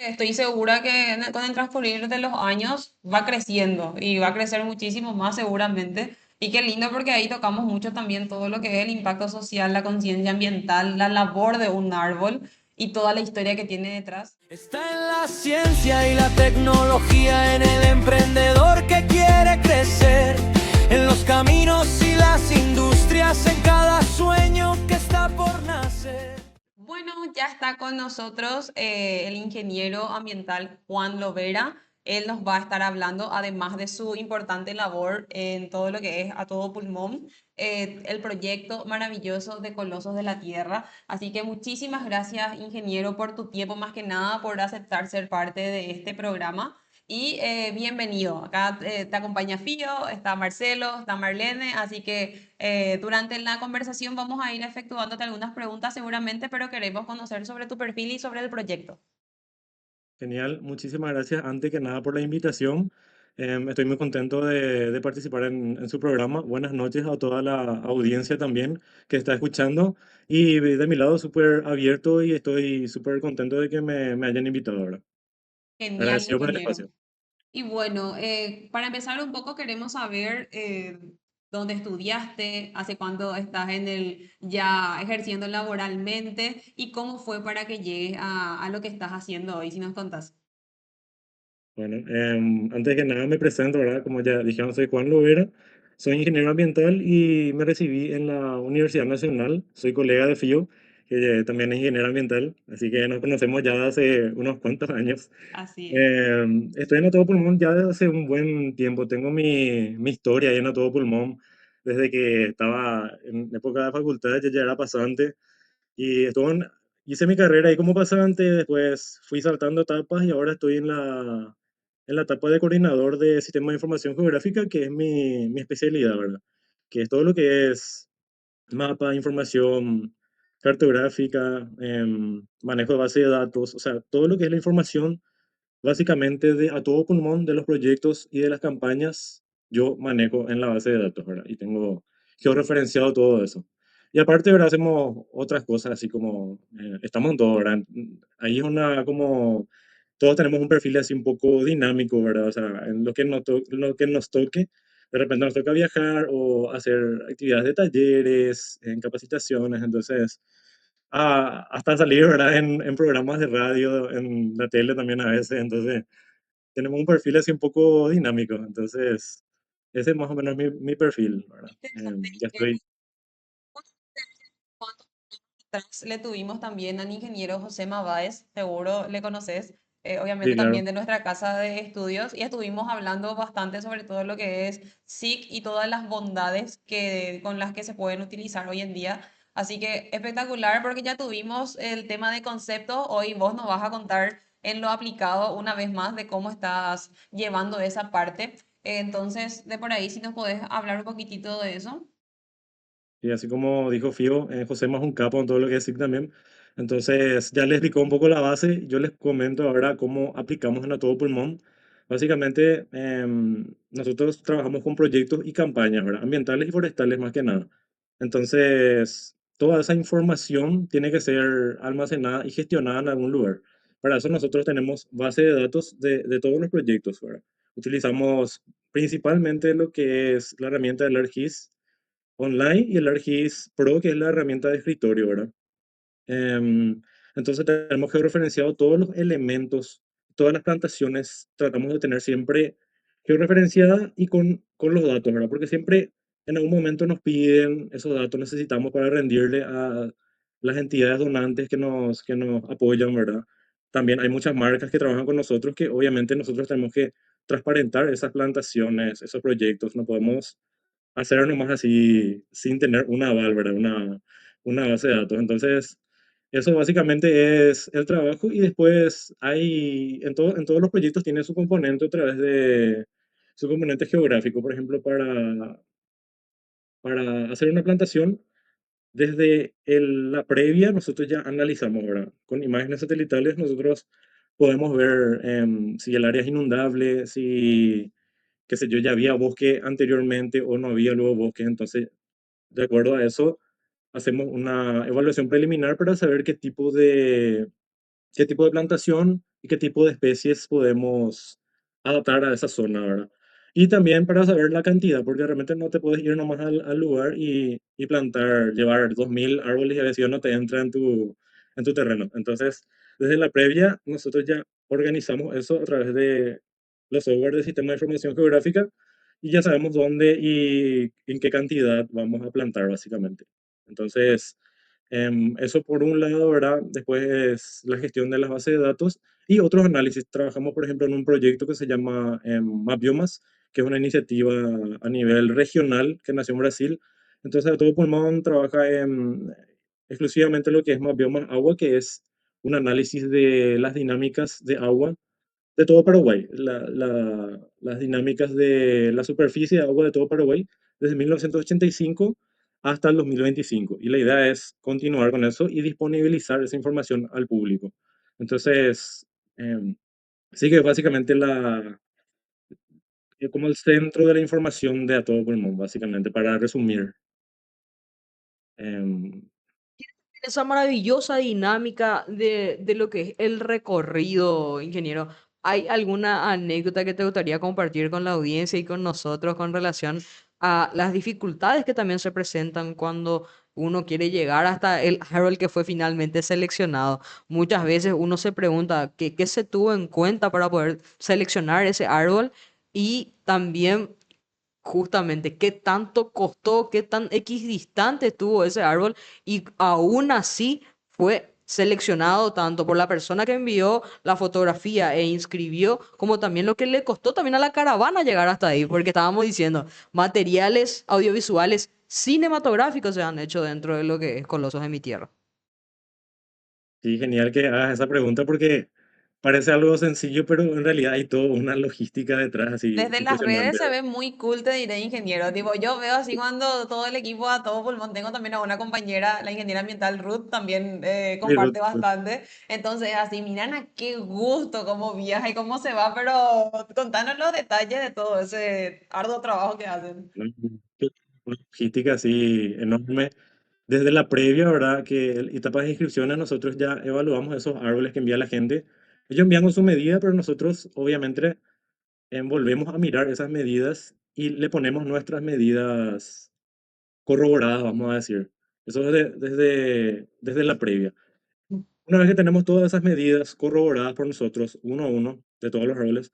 Estoy segura que con el transcurrir de los años va creciendo y va a crecer muchísimo más seguramente. Y qué lindo porque ahí tocamos mucho también todo lo que es el impacto social, la conciencia ambiental, la labor de un árbol y toda la historia que tiene detrás. Está en la ciencia y la tecnología, en el emprendedor que quiere crecer, en los caminos y las industrias, en cada sueño que está por nacer. Bueno, ya está con nosotros el ingeniero ambiental Juan Lovera. Él nos va a estar hablando, además de su importante labor en todo lo que es a todo pulmón, el proyecto maravilloso de Colosos de la Tierra. Así que muchísimas gracias, ingeniero, por tu tiempo, más que nada por aceptar ser parte de este programa. Y bienvenido. Acá te acompaña Fío, está Marcelo, está Marlene, así que durante la conversación vamos a ir efectuándote algunas preguntas seguramente, pero queremos conocer sobre tu perfil y sobre el proyecto. Genial, muchísimas gracias antes que nada por la invitación. Estoy muy contento de participar en su programa. Buenas noches a toda la audiencia también que está escuchando. Y de mi lado, súper abierto y estoy súper contento de que me hayan invitado ahora. Genial, Agradecido por el ingeniero. espacio. Y bueno, para empezar un poco queremos saber dónde estudiaste, hace cuánto estás en el ya ejerciendo laboralmente y cómo fue para que llegues a lo que estás haciendo hoy, si nos contás. Bueno, antes que nada me presento, ¿verdad? Como ya dijeron, soy Juan Lovera, soy ingeniero ambiental y me recibí en la Universidad Nacional. Soy colega de Fío, que también es ingeniero ambiental, así que nos conocemos ya de hace unos cuantos años. Así es. Estoy en A Todo Pulmón ya desde hace un buen tiempo. Tengo mi historia ahí en A Todo Pulmón desde que estaba en época de facultad, ya era pasante y hice mi carrera ahí como pasante, después fui saltando etapas y ahora estoy en la etapa de coordinador de Sistema de Información Geográfica, que es mi especialidad, ¿verdad? Que es todo lo que es mapa, información cartográfica, manejo de base de datos, o sea, todo lo que es la información básicamente a todo pulmón de los proyectos y de las campañas, yo manejo en la base de datos, ¿verdad? Y tengo georreferenciado todo eso. Y aparte, ¿verdad? Hacemos otras cosas, así como, estamos en todo, ¿verdad? Ahí es una, como, todos tenemos un perfil así un poco dinámico, ¿verdad? O sea, en lo que nos toque, de repente nos toca viajar o hacer actividades de talleres, en capacitaciones, entonces hasta salir, ¿verdad? En programas de radio, en la tele también a veces, entonces tenemos un perfil así un poco dinámico, entonces ese es más o menos mi perfil, ¿verdad? Interesante. Ya estoy, ¿Cuántos años atrás le tuvimos también al ingeniero José Mabáez? Seguro le conoces, sí, obviamente claro, también de nuestra casa de estudios, y estuvimos hablando bastante sobre todo lo que es SIC y todas las bondades con las que se pueden utilizar hoy en día. Así que espectacular porque ya tuvimos el tema de conceptos. Hoy vos nos vas a contar en lo aplicado una vez más de cómo estás llevando esa parte. Entonces, de por ahí, si nos podés hablar un poquitito de eso. y así como dijo Fío, José más un capo en todo lo que es SIC también, entonces ya les explicó un poco la base, yo les comento ahora cómo aplicamos en A Todo Pulmón. Básicamente, nosotros trabajamos con proyectos y campañas, ¿verdad? Ambientales y forestales más que nada. Entonces, toda esa información tiene que ser almacenada y gestionada en algún lugar. Para eso nosotros tenemos base de datos de todos los proyectos, ¿verdad? Utilizamos principalmente lo que es la herramienta del ArcGIS Online y el ArcGIS Pro, que es la herramienta de escritorio, ¿verdad? Em, entonces tenemos georreferenciado todos los elementos, todas las plantaciones, tratamos de tener siempre georreferenciada y con los datos, ¿verdad? Porque siempre en algún momento nos piden esos datos, necesitamos para rendirle a las entidades donantes que nos apoyan, ¿verdad? También hay muchas marcas que trabajan con nosotros que obviamente nosotros tenemos que transparentar esas plantaciones, esos proyectos, no podemos hacerlo nomás así sin tener una aval, ¿verdad? Una base de datos. Entonces, eso básicamente es el trabajo y después hay, en todos los proyectos tiene su componente a través de su componente geográfico, por ejemplo, para hacer una plantación, desde la previa nosotros ya analizamos, ¿verdad? Con imágenes satelitales nosotros podemos ver si el área es inundable, si, qué sé yo, ya había bosque anteriormente o no había luego bosque, entonces de acuerdo a eso, hacemos una evaluación preliminar para saber qué tipo de plantación y qué tipo de especies podemos adaptar a esa zona, ¿verdad? Y también para saber la cantidad, porque realmente no te puedes ir nomás al lugar y plantar, llevar 2000 árboles y a veces no te entra en tu terreno. Entonces, desde la previa, nosotros ya organizamos eso a través de los software del sistema de información geográfica y ya sabemos dónde y en qué cantidad vamos a plantar, básicamente. Entonces, eso por un lado, ¿verdad? Después la gestión de las bases de datos y otros análisis. Trabajamos, por ejemplo, en un proyecto que se llama Mapbiomas, que es una iniciativa a nivel regional que nació en Brasil. Entonces, a todo pulmón trabaja en exclusivamente lo que es Mapbiomas Agua, que es un análisis de las dinámicas de agua de todo Paraguay, las dinámicas de la superficie de agua de todo Paraguay desde 1985 hasta el 2025. Y la idea es continuar con eso y disponibilizar esa información al público. Entonces, eh, sí que básicamente como el centro de la información de a todo pulmón, básicamente, para resumir. Eh, Esa maravillosa dinámica de lo que es el recorrido, ingeniero. ¿Hay alguna anécdota que te gustaría compartir con la audiencia y con nosotros con relación a las dificultades que también se presentan cuando uno quiere llegar hasta el árbol que fue finalmente seleccionado? Muchas veces uno se pregunta qué se tuvo en cuenta para poder seleccionar ese árbol y también justamente, ¿qué tanto costó, qué tan equidistante estuvo ese árbol? Y aún así fue seleccionado tanto por la persona que envió la fotografía e inscribió, como también lo que le costó también a la caravana llegar hasta ahí, porque estábamos diciendo, materiales audiovisuales cinematográficos se han hecho dentro de lo que es Colosos de mi Tierra. sí, genial que hagas esa pregunta porque parece algo sencillo, pero en realidad hay toda una logística detrás así Desde las redes impresionante. se ve muy cool, te diré, ingeniero. Tipo, yo veo así cuando todo el equipo a todo pulmón, tengo también a una compañera, la ingeniera ambiental Ruth, también Sí, comparte bastante. Entonces, así, miran a qué gusto cómo viaja y cómo se va, pero contanos los detalles de todo ese arduo trabajo que hacen. ¿no? Una logística así enorme. Desde la previa, ¿verdad? Que etapas de inscripciones, nosotros ya evaluamos esos árboles que envía la gente. Ellos envían con su medida, pero nosotros obviamente volvemos a mirar esas medidas y le ponemos nuestras medidas corroboradas, vamos a decir. Eso desde la previa. Una vez que tenemos todas esas medidas corroboradas por nosotros, uno a uno, de todos los árboles,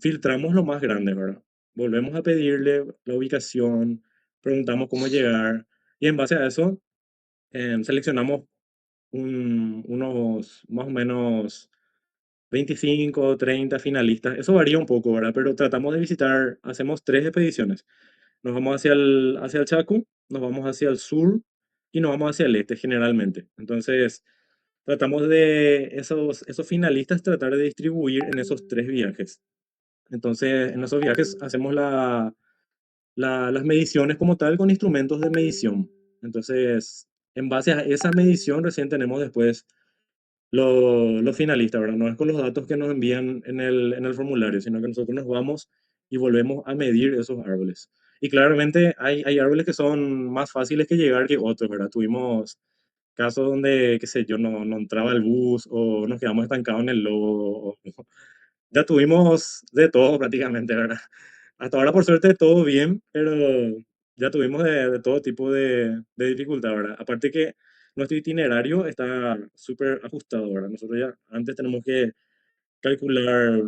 filtramos lo más grande, ¿verdad? Volvemos a pedirle la ubicación, preguntamos cómo llegar y en base a eso seleccionamos unos más o menos 25 o 30 finalistas. Eso varía un poco, ¿verdad? Pero tratamos de visitar, hacemos 3 expediciones. Nos vamos hacia el Chaco, nos vamos hacia el sur y nos vamos hacia el este generalmente. Entonces, tratamos de esos finalistas tratar de distribuir en esos 3 viajes. Entonces, en esos viajes hacemos las mediciones como tal con instrumentos de medición. Entonces, en base a esa medición recién tenemos después los finalistas, ¿verdad? No es con los datos que nos envían en el formulario, sino que nosotros nos vamos y volvemos a medir esos árboles. Y claramente hay árboles que son más fáciles que llegar que otros, ¿verdad? Tuvimos casos donde, qué sé yo, no entraba el bus o nos quedamos estancados en el lodo. Ya tuvimos de todo prácticamente, ¿verdad? Hasta ahora, por suerte, todo bien, pero ya tuvimos de todo tipo de dificultad, ¿verdad? Aparte que nuestro itinerario está súper ajustado, ¿verdad? Nosotros ya antes tenemos que calcular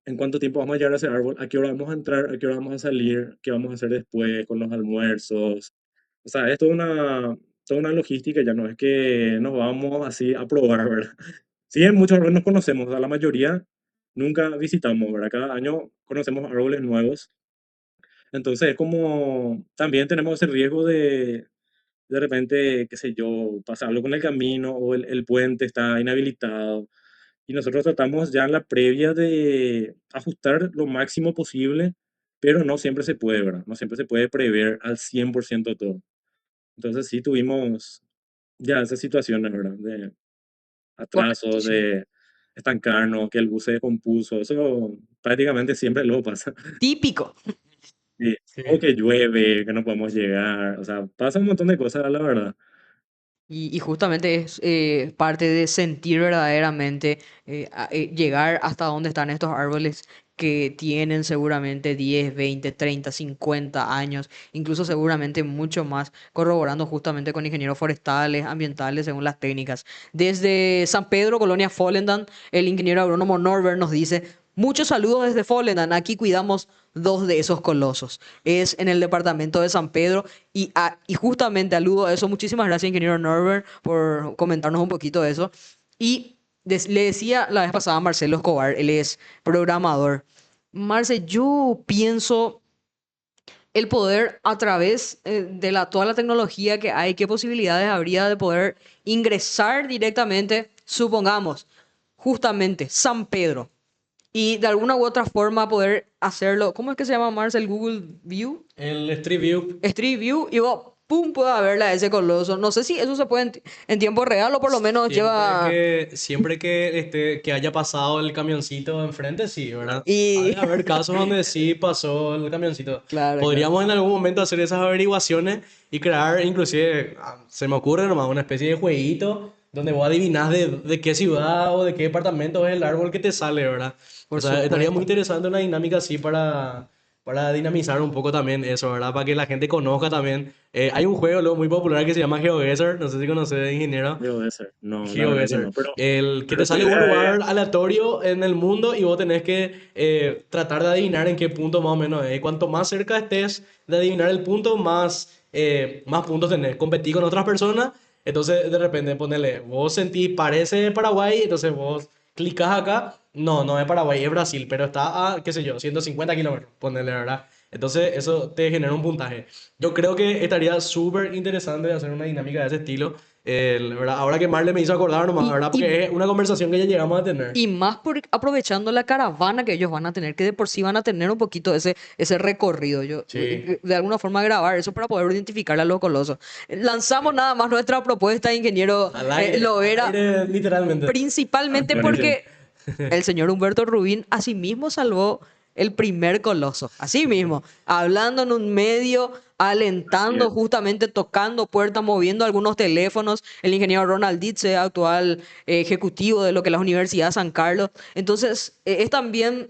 en cuánto tiempo vamos a llegar a ese árbol, a qué hora vamos a entrar, a qué hora vamos a salir, qué vamos a hacer después con los almuerzos. O sea, es toda una logística, ya no es que nos vamos así a probar, ¿verdad? Sí, en muchos árboles nos conocemos, o sea, la mayoría nunca visitamos, ¿verdad? Cada año conocemos árboles nuevos. Entonces, es como también tenemos ese riesgo de repente, qué sé yo, pasa algo con el camino o el puente está inhabilitado. Y nosotros tratamos ya en la previa de ajustar lo máximo posible, pero no siempre se puede, ¿verdad? No siempre se puede prever al 100% todo. Entonces, sí tuvimos ya esas situaciones, ¿verdad? De atrasos, Correctísimo. de estancarnos, que el bus se descompuso. Eso prácticamente siempre lo pasa. Típico. Sí. Sí. O que llueve, que no podemos llegar. O sea, pasa un montón de cosas, la verdad. Y justamente es parte de sentir verdaderamente, llegar hasta donde están estos árboles que tienen seguramente 10 20 30 50 años, incluso seguramente mucho más, corroborando justamente con ingenieros forestales, ambientales, según las técnicas. Desde San Pedro, Colonia Follendam, el ingeniero agrónomo Norbert nos dice: muchos saludos desde Follendam, aquí cuidamos dos de esos colosos. Es en el departamento de San Pedro y justamente aludo a eso. Muchísimas gracias, ingeniero Norbert, por comentarnos un poquito de eso. Y le decía la vez pasada a Marcelo Escobar, él es programador. Marce, yo pienso el poder a través de toda la tecnología que hay, qué posibilidades habría de poder ingresar directamente, supongamos, justamente San Pedro, y de alguna u otra forma poder hacerlo. ¿Cómo es que se llama, Marce, el Google View? El Street View. Street View, y vos, pum, pueda verla a ese coloso. No sé si eso se puede en tiempo real o por lo menos lleva. Siempre que haya pasado el camioncito enfrente, sí, ¿verdad? Ha Y de haber casos donde sí pasó el camioncito. claro, claro. Podríamos en algún momento hacer esas averiguaciones y crear, inclusive, se me ocurre nomás, una especie de jueguito donde vos adivinás de qué ciudad o de qué departamento es el árbol que te sale, ¿verdad? O Por sea, estaría muy supuesto. interesante una dinámica así para dinamizar un poco también eso, ¿verdad? Para que la gente conozca también. Hay un juego luego muy popular que se llama GeoGuessr, no sé si conoces, ingeniero. Debe ser. No, la verdad que GeoGuessr. no. El que Pero te tu sale un idea lugar aleatorio en el mundo y vos tenés que tratar de adivinar en qué punto más o menos es. Cuanto más cerca estés de adivinar el punto, más puntos tenés. Competí con otras personas, entonces de repente ponele, vos sentís, parece Paraguay, entonces vos clicás acá. No, no es Paraguay, es Brasil, pero está a, qué sé yo, 150 kilómetros, ponele, ¿verdad? Entonces eso te genera un puntaje. Yo creo que estaría súper interesante hacer una dinámica de ese estilo. ¿Verdad? Ahora que Marle me hizo acordar nomás, Y, ¿verdad? y, Porque es una conversación que ya llegamos a tener. y más aprovechando la caravana que ellos van a tener, que de por sí van a tener un poquito ese recorrido. Yo, Sí, de alguna forma grabar eso para poder identificar a los colosos. Lanzamos nada más nuestra propuesta, ingeniero al Lovera, aire literalmente. principalmente buenísimo. porque el señor Humberto Rubín asimismo salvó el primer coloso. Así mismo, hablando en un medio, Así alentando, es. justamente tocando puertas, moviendo algunos teléfonos. El ingeniero Ronald Ditze, actual ejecutivo de lo que es la Universidad de San Carlos. Entonces, es también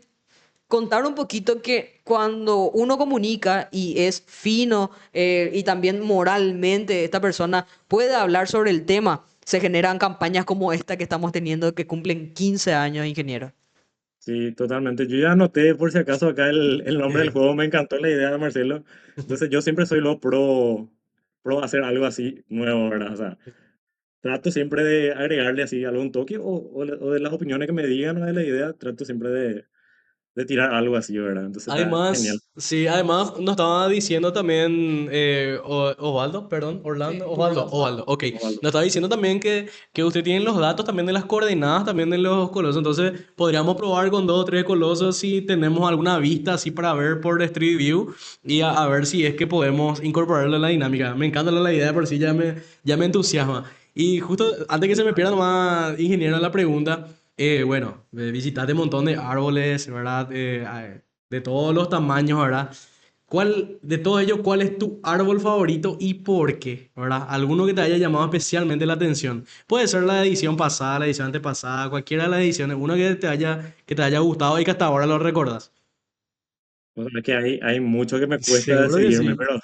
contar un poquito que cuando uno comunica y es fino, y también moralmente esta persona puede hablar sobre el tema, se generan campañas como esta que estamos teniendo que cumplen 15 años, ingeniero. Sí, totalmente. Yo ya anoté por si acaso acá el nombre del Sí. juego. Me encantó la idea de Marcelo. Entonces yo siempre soy lo pro hacer algo así nuevo, ¿verdad? O sea, trato siempre de agregarle así algún toque o de las opiniones que me digan o de la idea, trato siempre de tirar algo así, ¿verdad? Entonces está genial. Además, sí, además nos estaba diciendo también Osvaldo, perdón, Sí, Orlando, Osvaldo, Osvaldo. Osvaldo, ok. Osvaldo. Nos estaba diciendo también que usted tiene los datos también de las coordenadas también de los colosos, entonces podríamos probar con dos o tres colosos si tenemos alguna vista así para ver por Street View y a ver si es que podemos incorporarlo a la dinámica. Me encanta la idea, por si ya me entusiasma. Y justo antes que se me pierda más, ingeniero, la pregunta. Bueno, visitaste un montón de árboles, ¿verdad? De todos los tamaños, ¿verdad? De todos ellos, cuál es tu árbol favorito y por qué, ¿verdad? Alguno que te haya llamado especialmente la atención. Puede ser la edición pasada, la edición antepasada, cualquiera de las ediciones, uno que te haya gustado y que hasta ahora lo recordas. O sea, que hay mucho que me cuesta Seguro que decidirme, sí. pero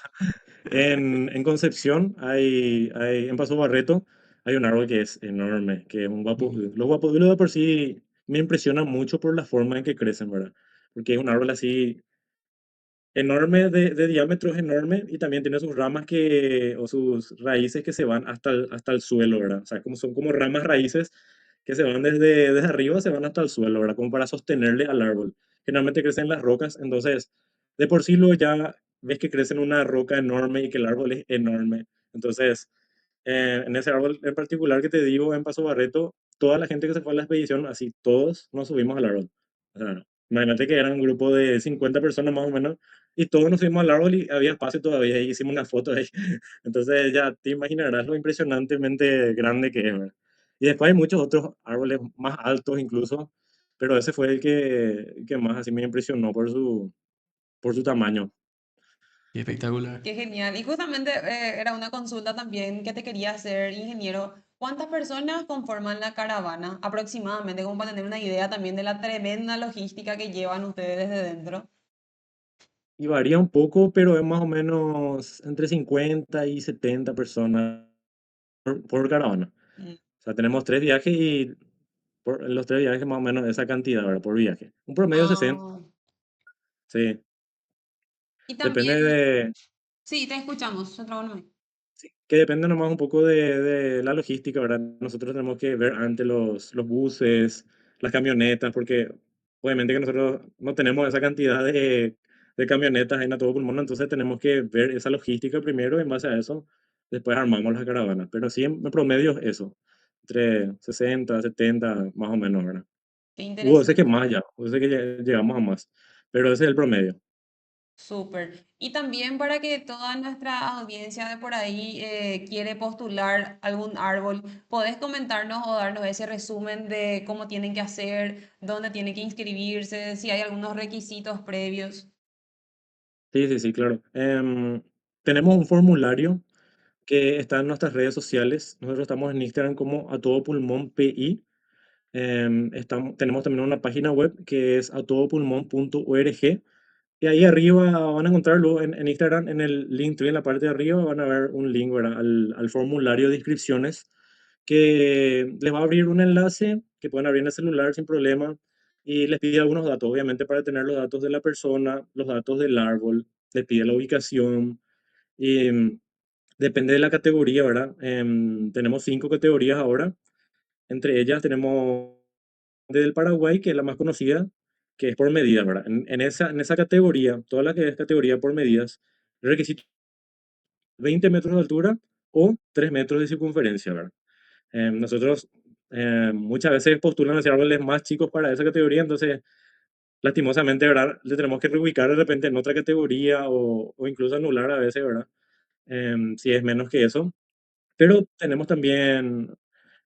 en Concepción en Paso Barreto hay un árbol que es enorme, que es un Ujú. los guapodulos de por sí me impresionan mucho por la forma en que crecen, ¿verdad? Porque es un árbol así enorme, de diámetro es enorme y también tiene sus ramas o sus raíces que se van hasta el suelo, ¿verdad? O sea, son como ramas raíces que se van desde arriba, se van hasta el suelo, ¿verdad? Como para sostenerle al árbol. Generalmente crecen en las rocas, entonces de por sí lo ya ves que crece en una roca enorme y que el árbol es enorme. Entonces, en ese árbol en particular que te digo, en Paso Barreto, toda la gente que se fue a la expedición, así todos nos subimos al árbol. O sea, imagínate que eran un grupo de 50 personas más o menos, y todos nos subimos al árbol y había espacio todavía, y hicimos una foto ahí. Entonces ya te imaginarás lo impresionantemente grande que es, ¿verdad? Y después hay muchos otros árboles más altos incluso, pero ese fue el que más así me impresionó por su tamaño. Qué espectacular. Qué genial. Y justamente era una consulta también que te quería hacer, ingeniero. ¿Cuántas personas conforman la caravana aproximadamente, como para tener una idea también de la tremenda logística que llevan ustedes desde dentro? Y varía un poco, pero es más o menos entre 50 y 70 personas por caravana. Mm. O sea, tenemos 3 viajes y por los 3 viajes más o menos esa cantidad, ¿verdad? Por viaje. Un promedio de 60, Ah, sí. y Depende también, de, sí, te escuchamos, no. sí, que depende nomás un poco de la logística, ¿verdad? Nosotros tenemos que ver antes los buses, las camionetas, porque obviamente que nosotros no tenemos esa cantidad de camionetas en a todo pulmón, entonces tenemos que ver esa logística primero y en base a eso después armamos las caravanas. Pero sí, en promedio es eso, entre 60, 70, más o menos, ¿verdad? Qué Hubo veces que interesante. más ya, hubo veces que llegamos a más, pero ese es el promedio. Súper. Y también para que toda nuestra audiencia de por ahí quiere postular algún árbol, ¿podés comentarnos o darnos ese resumen de cómo tienen que hacer, dónde tienen que inscribirse, si hay algunos requisitos previos? Sí, sí, sí, claro. Tenemos un formulario que está en nuestras redes sociales. Nosotros estamos en Instagram como a todo pulmón PI. Tenemos también una página web que es a atodopulmón.org. Y ahí arriba van a encontrarlo en Instagram, en el Linktree, en la parte de arriba, van a ver un link, ¿verdad? Al formulario de inscripciones que les va a abrir un enlace que pueden abrir en el celular sin problema y les pide algunos datos, obviamente para tener los datos de la persona, los datos del árbol, les pide la ubicación y depende de la categoría, ¿verdad? Tenemos 5 categorías ahora. Entre ellas tenemos del Paraguay, que es la más conocida, que es por medida, ¿verdad? En esa categoría, toda la que es categoría por medidas, el requisito 20 metros de altura o 3 metros de circunferencia, ¿verdad? Nosotros muchas veces postulan hacia árboles más chicos para esa categoría, entonces lastimosamente, ¿verdad? Le tenemos que reubicar de repente en otra categoría o incluso anular a veces, ¿verdad? Si es menos que eso. Pero tenemos también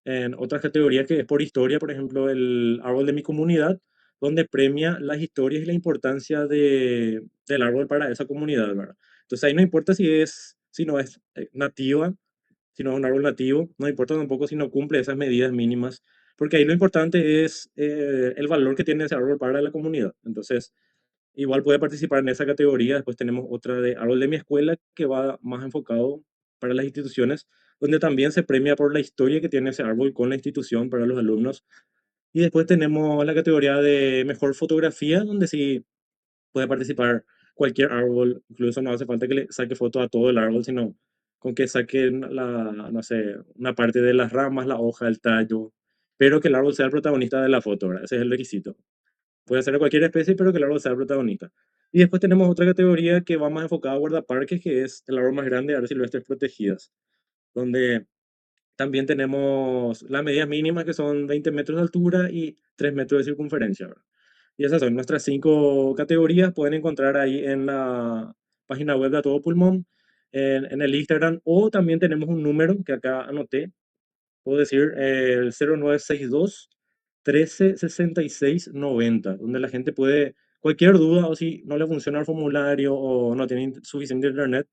en otras categorías que es por historia, por ejemplo, el árbol de mi comunidad, donde premia las historias y la importancia del árbol para esa comunidad, ¿verdad? Entonces ahí no importa si no es nativa, si no es un árbol nativo, no importa tampoco si no cumple esas medidas mínimas, porque ahí lo importante es el valor que tiene ese árbol para la comunidad. Entonces, igual puede participar en esa categoría. Después tenemos otra de árbol de mi escuela que va más enfocado para las instituciones, donde también se premia por la historia que tiene ese árbol con la institución para los alumnos. Y después tenemos la categoría de mejor fotografía, donde sí puede participar cualquier árbol. Incluso no hace falta que le saque foto a todo el árbol, sino con que saquen no sé, una parte de las ramas, la hoja, el tallo, pero que el árbol sea el protagonista de la foto, ¿verdad? Ese es el requisito. Puede ser de cualquier especie, pero que el árbol sea el protagonista. Y después tenemos otra categoría que va más enfocada a guardaparques, que es el árbol más grande de áreas silvestres protegidas, donde también tenemos las medidas mínimas que son 20 metros de altura y 3 metros de circunferencia, ¿verdad? Y esas son nuestras 5 categorías. Pueden encontrar ahí en la página web de A Todo Pulmón, en el Instagram, o también tenemos un número que acá anoté, puedo decir el 0962 13 66 90, donde la gente puede, cualquier duda o si no le funciona el formulario o no tiene suficiente internet,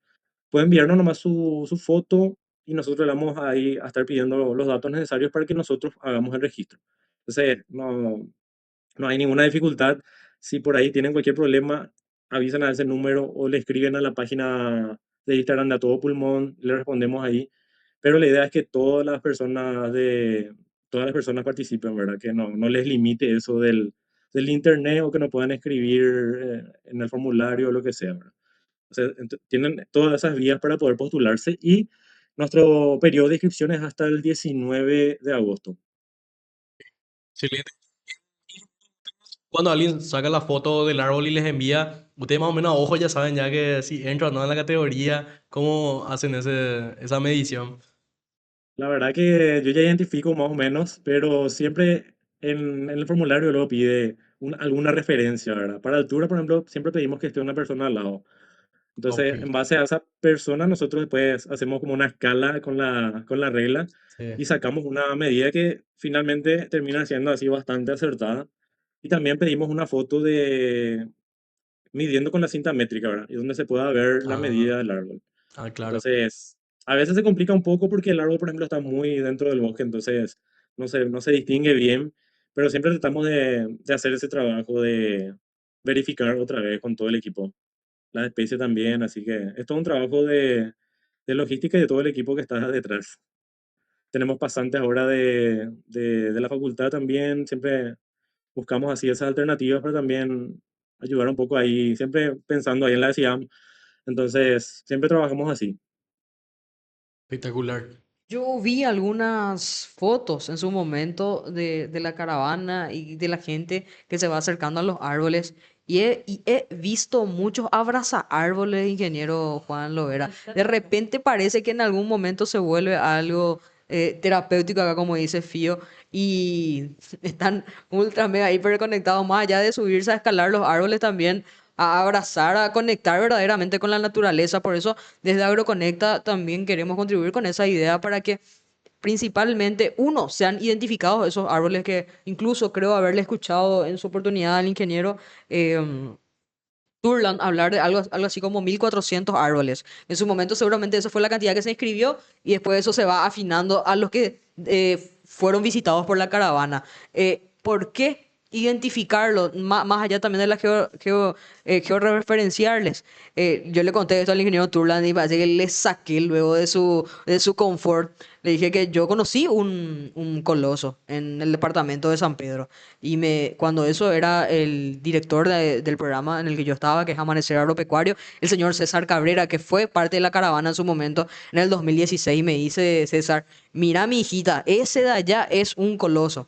puede enviarnos nomás su foto y nosotros le vamos ahí a estar pidiendo los datos necesarios para que nosotros hagamos el registro. Entonces, no hay ninguna dificultad. Si por ahí tienen cualquier problema, avisan a ese número o le escriben a la página de Instagram de A Todo Pulmón, le respondemos ahí. Pero la idea es que todas las personas participen, ¿verdad? Que no les limite eso del internet o que no puedan escribir en el formulario o lo que sea, ¿verdad? O sea, tienen todas esas vías para poder postularse y nuestro periodo de inscripción es hasta el 19 de agosto. Excelente. Cuando alguien saca la foto del árbol y les envía, ustedes más o menos a ojo ya saben ya que si entran o no en la categoría, cómo hacen esa medición. La verdad que yo ya identifico más o menos, pero siempre en el formulario luego pide alguna referencia, ¿verdad? Para altura, por ejemplo, siempre pedimos que esté una persona al lado. Ok, Entonces, en base a esa persona, nosotros después hacemos como una escala con la regla sí. y sacamos una medida que finalmente termina siendo así bastante acertada. Y también pedimos una foto midiendo con la cinta métrica, ¿verdad? Y donde se pueda ver la Ah, medida del árbol. ah, claro. Entonces, a veces se complica un poco porque el árbol, por ejemplo, está muy dentro del bosque, entonces no se distingue bien, pero siempre tratamos de hacer ese trabajo de verificar otra vez con todo el equipo, las especies también, así que es todo un trabajo de logística y de todo el equipo que está detrás. Tenemos pasantes ahora de la facultad también, siempre buscamos así esas alternativas para también ayudar un poco ahí, siempre pensando ahí en la CIAM, entonces siempre trabajamos así. Espectacular. Yo vi algunas fotos en su momento de la caravana y de la gente que se va acercando a los árboles y he visto muchos árboles, ingeniero Juan Lovera. De repente parece que en algún momento se vuelve algo terapéutico acá, como dice Fío, y están ultra mega hiper conectados más allá de subirse a escalar los árboles también. A abrazar, a conectar verdaderamente con la naturaleza. Por eso desde Agroconecta también queremos contribuir con esa idea para que principalmente, uno, sean identificados esos árboles que incluso creo haberle escuchado en su oportunidad al ingeniero Turland hablar de algo así como 1.400 árboles. En su momento seguramente esa fue la cantidad que se inscribió y después eso se va afinando a los que fueron visitados por la caravana. ¿Por qué identificarlo? Más allá también de la georreferenciarles. Yo le conté esto al ingeniero Turland y parece que le saqué luego de su confort. Le dije que yo conocí un coloso en el departamento de San Pedro. Cuando eso era el director del programa en el que yo estaba, que es Amanecer Agropecuario, el señor César Cabrera, que fue parte de la caravana en su momento, en el 2016, me dice César, mira mi hijita, ese de allá es un coloso.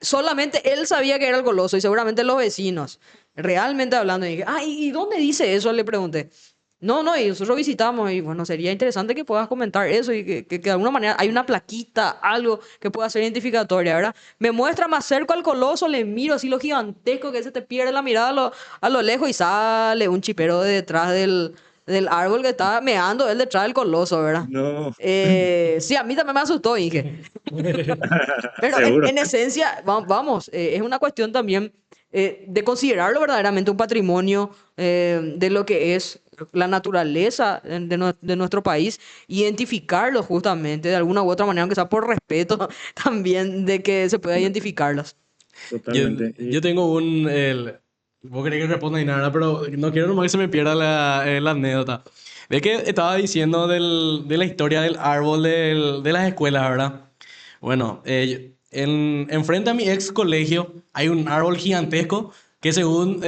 Solamente él sabía que era el coloso y seguramente los vecinos. Realmente hablando, y dije, ¿y dónde dice eso? Le pregunté. No, no, y nosotros visitamos y bueno, sería interesante que puedas comentar eso y que de alguna manera hay una plaquita, algo que pueda ser identificatoria, ¿verdad? Me muestra más cerca al coloso, le miro así lo gigantesco que se te pierde la mirada a lo lejos y sale un chipero de detrás del árbol que está meando él detrás del coloso, ¿verdad? No, Sí, a mí también me asustó, dije. Pero seguro, en esencia, vamos, es una cuestión también de considerarlo verdaderamente un patrimonio de lo que es la naturaleza de nuestro país, identificarlos justamente de alguna u otra manera, aunque sea por respeto también de que se pueda identificarlos. Yo, totalmente. Y yo tengo vos querés que responda y nada, pero no quiero nomás que se me pierda la anécdota. De que estaba diciendo de la historia del árbol de las escuelas, ¿verdad? Bueno, enfrente a mi ex colegio hay un árbol gigantesco que según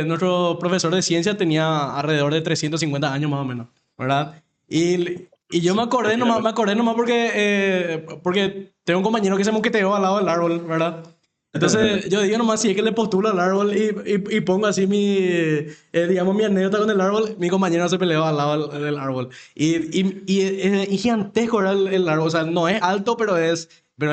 nuestro profesor de ciencia tenía alrededor de 350 años más o menos, ¿verdad? Y yo me acordé nomás porque tengo un compañero que se moqueteó al lado del árbol, ¿verdad? Entonces yo digo nomás si es que le postulo al árbol y pongo así digamos, mi anécdota con el árbol, mi compañero se peleó al lado del árbol. Y es gigantesco era el árbol, o sea, no es alto, pero es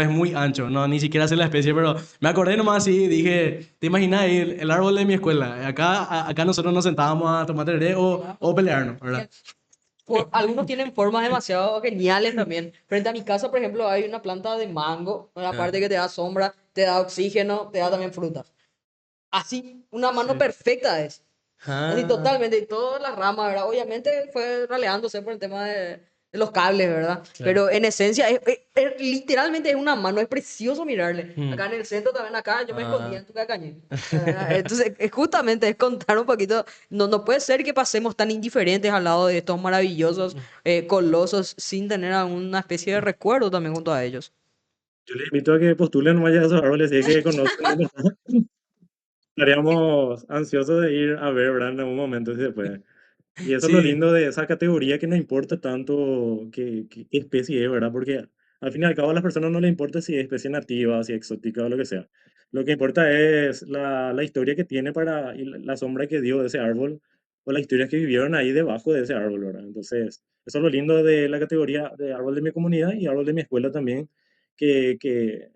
muy ancho, no, ni siquiera sé la especie, pero me acordé nomás así, dije, ¿te imaginas ahí el árbol de mi escuela? Acá nosotros nos sentábamos a tomar tereré o pelearnos, ¿verdad? Algunos tienen formas demasiado geniales también. Frente a mi casa, por ejemplo, hay una planta de mango, Ah, aparte que te da sombra, te da oxígeno, te da también frutas. Así, una mano sí. perfecta es. Así Ah, totalmente, y todas las ramas, ¿verdad? Obviamente fue raleándose por el tema de los cables, ¿verdad? claro. Pero en esencia, literalmente es una mano, es precioso mirarle. Mm. Acá en el centro también, acá yo me escondía Ah. en tu cacañé. Entonces, justamente es contar un poquito, no puede ser que pasemos tan indiferentes al lado de estos maravillosos colosos sin tener alguna especie de recuerdo también junto a ellos. yo les invito a que postulen nomás ya esos árboles, si es que conocen dónde están. Estaríamos ansiosos de ir a ver, ¿verdad? En algún momento, si se puede. Y eso es lo Sí. lindo de esa categoría, que no importa tanto qué especie es, ¿verdad? Porque al fin y al cabo a las personas no les importa si es especie nativa, si es exótica o lo que sea. Lo que importa es la historia que tiene y la sombra que dio de ese árbol o las historias que vivieron ahí debajo de ese árbol, ¿verdad? Entonces, eso es lo lindo de la categoría de árbol de mi comunidad y árbol de mi escuela también, que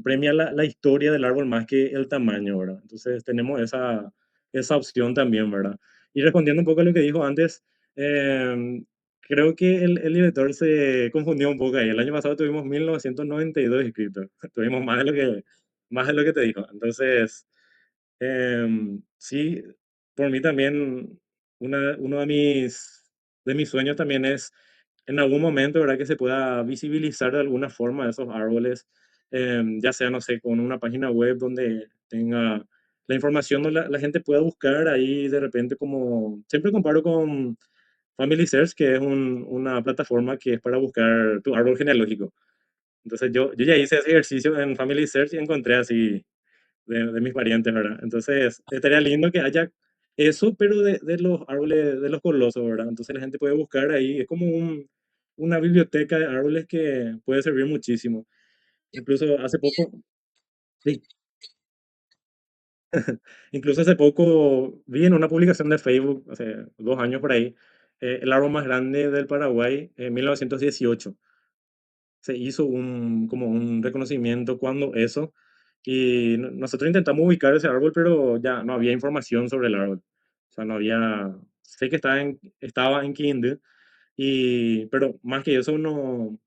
premia la historia del árbol más que el tamaño, ¿verdad? Entonces, tenemos esa opción también, ¿verdad? Y respondiendo un poco a lo que dijo antes, creo que el director se confundió un poco ahí. El año pasado tuvimos 1992 inscritos. Tuvimos más de lo que te dijo. Entonces, sí, por mí también, uno de mis sueños también es en algún momento, ¿verdad? Que se pueda visibilizar de alguna forma esos árboles, ya sea, no sé, con una página web donde tenga la información, donde la gente pueda buscar ahí de repente como, siempre comparo con Family Search, que es una plataforma que es para buscar tu árbol genealógico. Entonces yo ya hice ese ejercicio en Family Search y encontré así de mis parientes, ¿verdad? Entonces, estaría lindo que haya eso, pero de los árboles, de los colosos, ¿verdad? Entonces la gente puede buscar ahí, es como una biblioteca de árboles que puede servir muchísimo. Incluso hace poco, sí, incluso hace poco vi en una publicación de Facebook, hace 2 años por ahí, el árbol más grande del Paraguay en 1918. Se hizo como un reconocimiento cuando eso, y nosotros intentamos ubicar ese árbol, pero ya no había información sobre el árbol. O sea, no había, sé que estaba en Kindle, pero más que eso no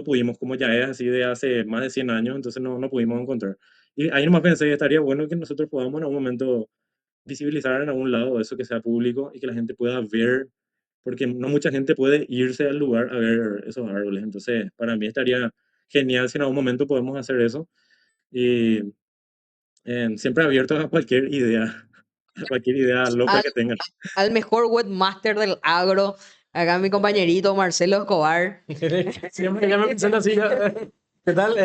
pudimos, como ya es así de hace más de 100 años, entonces no pudimos encontrar. Y ahí nomás pensé, estaría bueno que nosotros podamos en algún momento visibilizar en algún lado eso, que sea público y que la gente pueda ver, porque no mucha gente puede irse al lugar a ver esos árboles. Entonces, para mí estaría genial si en algún momento podemos hacer eso. Y siempre abierto a cualquier idea, a cualquier idea loca Al, que tengan. al mejor webmaster del agro, acá mi compañerito Marcelo Escobar. Siempre que me presenta así, ¿qué tal?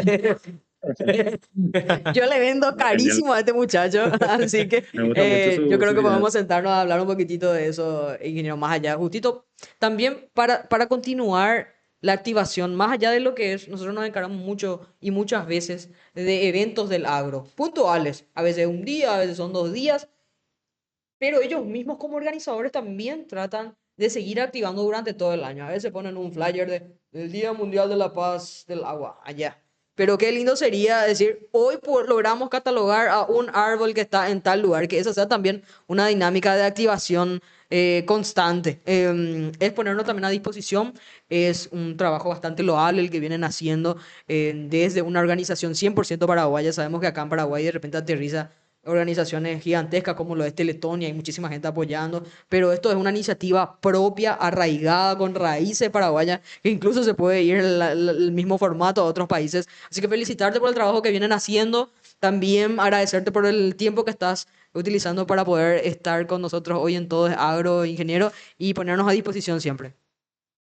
Yo le vendo Genial. carísimo a este muchacho, así que Me gusta mucho yo su, creo su que idea. podemos sentarnos a hablar un poquitito de eso, ingeniero, más allá. Justito, también para continuar la activación, más allá de lo que es, nosotros nos encargamos mucho y muchas veces de eventos del agro, puntuales, a veces un día, a veces son 2 días, pero ellos mismos como organizadores también tratan de seguir activando durante todo el año. A veces ponen un flyer del Día Mundial de la Paz del Agua, allá. Pero qué lindo sería decir, hoy logramos catalogar a un árbol que está en tal lugar, que esa sea también una dinámica de activación constante. Es ponernos también a disposición, es un trabajo bastante loable el que vienen haciendo desde una organización 100% paraguaya. Sabemos que acá en Paraguay de repente aterriza organizaciones gigantescas como lo es Teletón y hay muchísima gente apoyando, pero esto es una iniciativa propia, arraigada, con raíces paraguayas, que incluso se puede ir el mismo formato a otros países. Así que felicitarte por el trabajo que vienen haciendo, también agradecerte por el tiempo que estás utilizando para poder estar con nosotros hoy en Todo es Agro, ingeniero, y ponernos a disposición siempre.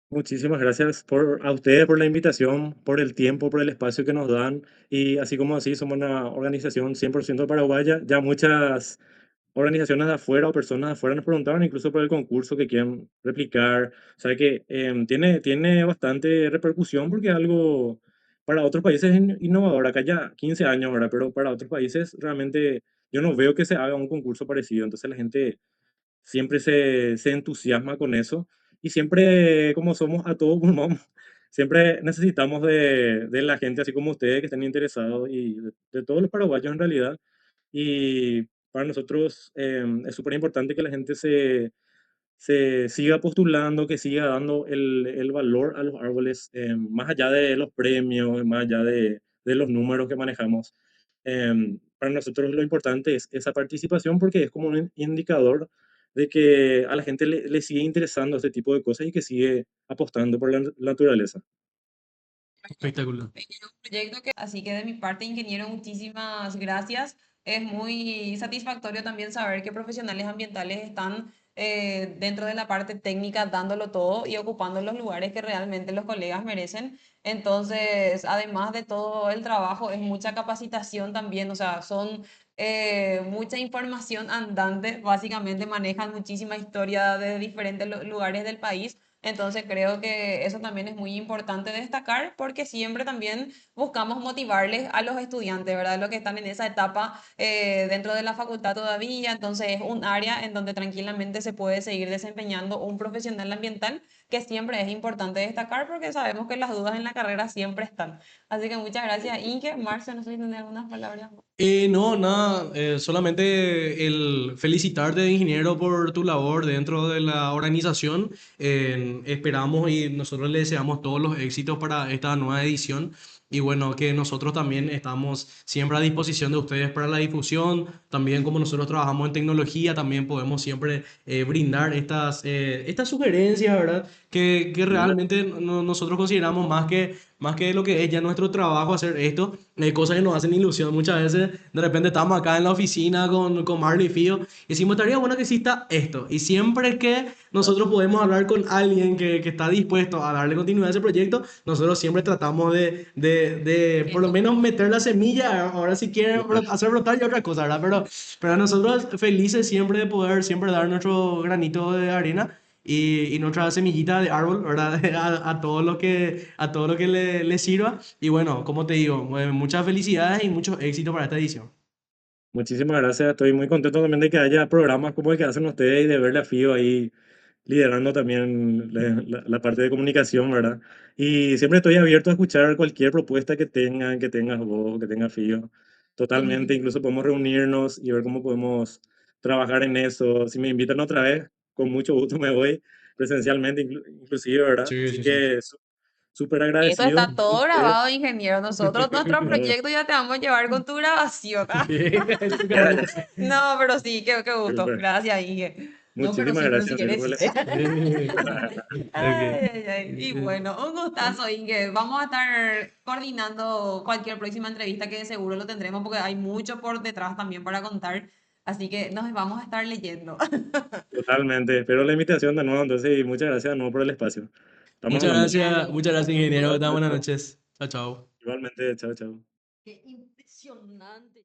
Muchísimas gracias a ustedes por la invitación, por el tiempo, por el espacio que nos dan. Y así como así, somos una organización 100% paraguaya. Ya muchas organizaciones de afuera o personas de afuera nos preguntaban incluso por el concurso que quieren replicar. O sea que tiene bastante repercusión porque es algo para otros países es innovador. Acá ya 15 años ahora, pero para otros países realmente yo no veo que se haga un concurso parecido. Entonces la gente siempre se entusiasma con eso y siempre, como somos a todo pulmón, siempre necesitamos de la gente así como ustedes que estén interesados y de todos los paraguayos en realidad. Y para nosotros es súper importante que la gente se siga postulando, que siga dando el valor a los árboles, más allá de los premios, más allá de los números que manejamos. Para nosotros lo importante es esa participación porque es como un indicador de que a la gente le sigue interesando este tipo de cosas y que sigue apostando por la naturaleza. Espectacular. Proyecto así que de mi parte, ingeniero, muchísimas gracias. Es muy satisfactorio también saber que profesionales ambientales están dentro de la parte técnica dándolo todo y ocupando los lugares que realmente los colegas merecen. Entonces, además de todo el trabajo, es mucha capacitación también, o sea, son mucha información andante, básicamente manejan muchísima historia de diferentes lugares del país. Entonces creo que eso también es muy importante destacar porque siempre también buscamos motivarles a los estudiantes, ¿verdad? Los que están en esa etapa dentro de la facultad todavía. Entonces es un área en donde tranquilamente se puede seguir desempeñando un profesional ambiental que siempre es importante destacar porque sabemos que las dudas en la carrera siempre están. Así que muchas gracias, Inge. Marce, no sé si tiene algunas palabras. No, nada, solamente el felicitarte, ingeniero, por tu labor dentro de la organización. Esperamos y nosotros le deseamos todos los éxitos para esta nueva edición. Y bueno, que nosotros también estamos siempre a disposición de ustedes para la difusión. También como nosotros trabajamos en tecnología, también podemos siempre brindar estas sugerencias, ¿verdad? Que Sí, realmente nosotros consideramos más que lo que es ya nuestro trabajo hacer esto, cosas que nos hacen ilusión. Muchas veces de repente estamos acá en la oficina con Marley y Fío y decimos, estaría bueno que exista esto. Y siempre que nosotros podemos hablar con alguien que está dispuesto a darle continuidad a ese proyecto, nosotros siempre tratamos de por lo Eso. menos meter la semilla. Ahora si quieren claro. hacer brotar ya otra cosa, ¿verdad? Pero nosotros felices siempre de poder siempre dar nuestro granito de arena y nuestra semillita de árbol, ¿verdad? A todo lo que le sirva. Y bueno, como te digo, muchas felicidades y mucho éxito para esta edición. Muchísimas gracias. Estoy muy contento también de que haya programas como el que hacen ustedes y de verle a Fío ahí liderando también la parte de comunicación, ¿verdad? Y siempre estoy abierto a escuchar cualquier propuesta que tengan, que tengas vos, que tenga Fío. Totalmente, incluso podemos reunirnos y ver cómo podemos trabajar en eso. Si me invitan otra vez, con mucho gusto me voy presencialmente, inclusive, ¿verdad? Sí, Así sí, sí. que súper Eso agradecido está con todo ustedes. grabado, ingeniero. Nosotros, nuestro proyecto ya te vamos a llevar con tu grabación. ¿Ah? Eso Ya, queremos. ya, No, pero sí, qué gusto. súper. Gracias, Inge. No, Muchísimas pero si gracias, en serio, quieres por sí. Ok. Ay, ay, ay. Y bueno, un gustazo, Inge. Vamos a estar coordinando cualquier próxima entrevista que de seguro lo tendremos porque hay mucho por detrás también para contar. Así que nos vamos a estar leyendo. Totalmente. Espero la invitación de nuevo, entonces, y muchas gracias de nuevo por el espacio. Estamos hablando. Genial. Muchas gracias, ingeniero. Chao, Buenas chao. noches. Chao, chao. Igualmente, chao, chao. Qué impresionante.